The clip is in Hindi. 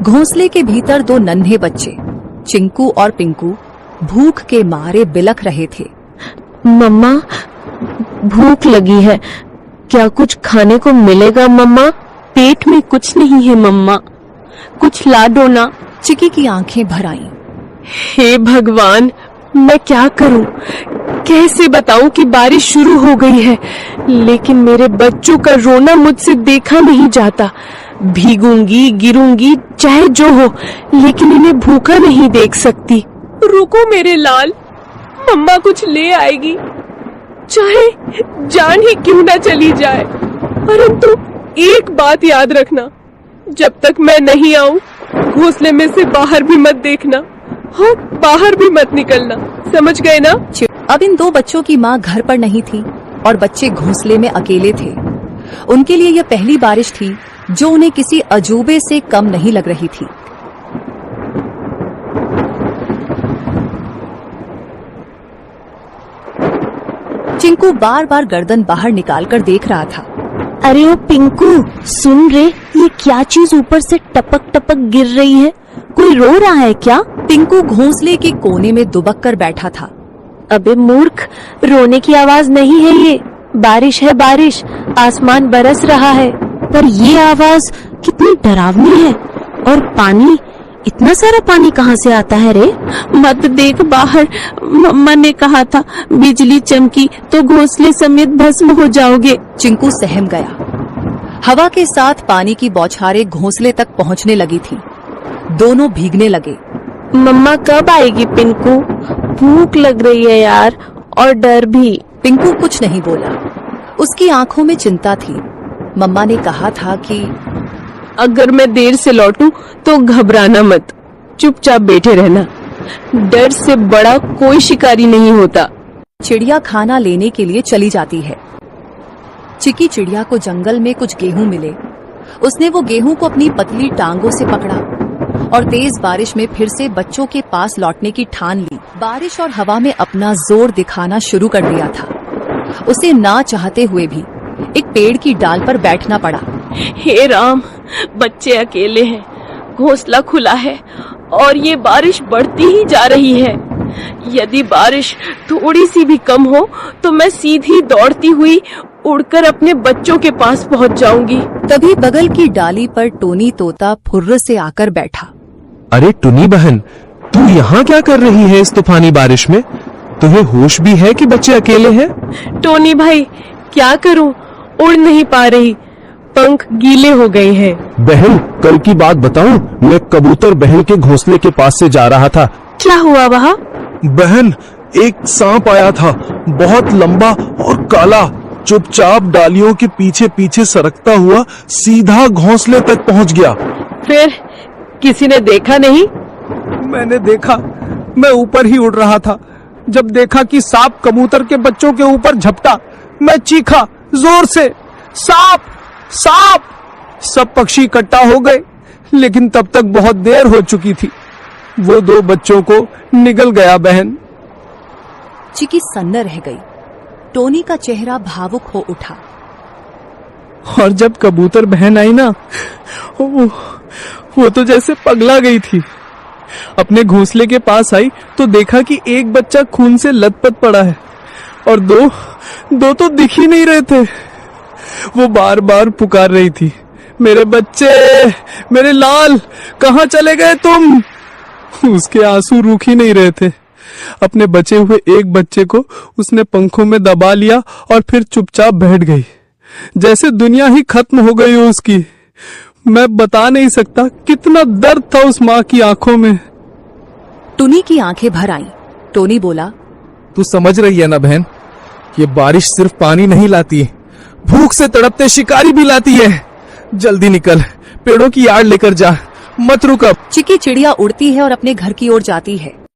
घोंसले के भीतर दो नन्हे बच्चे चिंकू और पिंकू भूख के मारे बिलख रहे थे। मम्मा, भूख लगी है, क्या कुछ खाने को मिलेगा मम्मा? पेट में कुछ नहीं है मम्मा, कुछ ला दो ना। चिकी की आंखें भर आईं। हे भगवान, मैं क्या करूं? कैसे बताऊं कि बारिश शुरू हो गई है, लेकिन मेरे बच्चों का रोना मुझसे देखा नहीं जाता। भीगूंगी, गिरूंगी, चाहे जो हो, लेकिन इन्हें भूखा नहीं देख सकती। रुको मेरे लाल, मम्मा कुछ ले आएगी, चाहे जान ही क्यों ना चली जाए। परंतु एक बात याद रखना, जब तक मैं नहीं आऊं, घोंसले में से बाहर भी मत देखना, हाँ, बाहर भी मत निकलना, समझ गए ना? अब इन दो बच्चों की माँ घर पर नहीं थी और बच्चे घोंसले में अकेले थे। उनके लिए यह पहली बारिश थी जो उन्हें किसी अजूबे से कम नहीं लग रही थी। चिंकू बार बार गर्दन बाहर निकालकर देख रहा था। अरे ओ पिंकू, सुन रे, ये क्या चीज ऊपर से टपक टपक गिर रही है? कोई रो रहा है क्या? पिंकू घोंसले के कोने में दुबक कर बैठा था। अबे मूर्ख, रोने की आवाज नहीं है ये, बारिश है बारिश, आसमान बरस रहा है। पर ये आवाज कितनी डरावनी है, और पानी, इतना सारा पानी कहाँ से आता है रे? मत देख बाहर, मम्मा ने कहा था बिजली चमकी तो घोंसले समेत भस्म हो जाओगे। चिंकू सहम गया। हवा के साथ पानी की बौछारें घोंसले तक पहुंचने लगी थी। दोनों भीगने लगे। मम्मा कब आएगी पिंकू? भूख लग रही है यार, और डर भी। पिंकू कुछ नहीं बोला। उसकी आंखों में चिंता थी। मम्मा ने कहा था कि अगर मैं देर से लौटूं तो घबराना मत, चुपचाप बैठे रहना, डर से बड़ा कोई शिकारी नहीं होता। चिड़िया खाना लेने के लिए चली जाती है। चिकी चिड़िया को जंगल में कुछ गेहूं मिले। उसने वो गेहूं को अपनी पतली टांगों से पकड़ा और तेज बारिश में फिर से बच्चों के पास लौटने की ठान ली। बारिश और हवा में अपना जोर दिखाना शुरू कर दिया था। उसे ना चाहते हुए भी एक पेड़ की डाल पर बैठना पड़ा। हे राम, बच्चे अकेले हैं, घोंसला खुला है और ये बारिश बढ़ती ही जा रही है। यदि बारिश थोड़ी सी भी कम हो तो मैं सीधी दौड़ती हुई उड़कर अपने बच्चों के पास पहुंच जाऊंगी। तभी बगल की डाली पर टोनी तोता फुर्र से आकर बैठा। अरे टुनी बहन, तू यहाँ क्या कर रही है इस तूफानी बारिश में? तुम्हें होश भी है कि बच्चे अकेले हैं? टोनी भाई, क्या करूं, उड़ नहीं पा रही, पंख गीले हो गए हैं। बहन, कल की बात बताऊं, मैं कबूतर बहन के घोंसले के पास से जा रहा था। क्या हुआ वहाँ? बहन, एक सांप आया था, बहुत लंबा और काला, चुपचाप डालियों के पीछे पीछे सरकता हुआ सीधा घोंसले तक पहुंच गया। फिर किसी ने देखा नहीं? मैंने देखा, मैं ऊपर ही उड़ रहा था। जब देखा कि सांप कबूतर के बच्चों के ऊपर झपटा, मैं चीखा जोर से, सांप सांप। सब पक्षी इकट्ठा हो गए, लेकिन तब तक बहुत देर हो चुकी थी। वो दो बच्चों को निगल गया बहन। चिकी सन्न रह गई। टोनी का चेहरा भावुक हो उठा। और जब कबूतर बहन आई ना, वो तो जैसे पगला गई थी। अपने घोंसले के पास आई तो देखा कि एक बच्चा खून से लथपथ पड़ा है और दो तो दिख ही नहीं रहे थे। वो बार बार पुकार रही थी, मेरे बच्चे, मेरे लाल, कहाँ चले गए तुम? उसके आंसू रुक ही नहीं रहे थे। अपने बचे हुए एक बच्चे को उसने पंखों में दबा लिया और फिर चुपचाप बैठ गई, जैसे दुनिया ही खत्म हो गई हो उसकी। मैं बता नहीं सकता कितना दर्द था उस माँ की आंखों में। टुनी की आंखें भर आईं। टोनी बोला, तू समझ रही है ना बहन, ये बारिश सिर्फ पानी नहीं लाती, भूख से तड़पते शिकारी भी लाती है। जल्दी निकल, पेड़ों की आड़ लेकर जा, मत रुक अब। चिकी चिड़िया उड़ती है और अपने घर की ओर जाती है।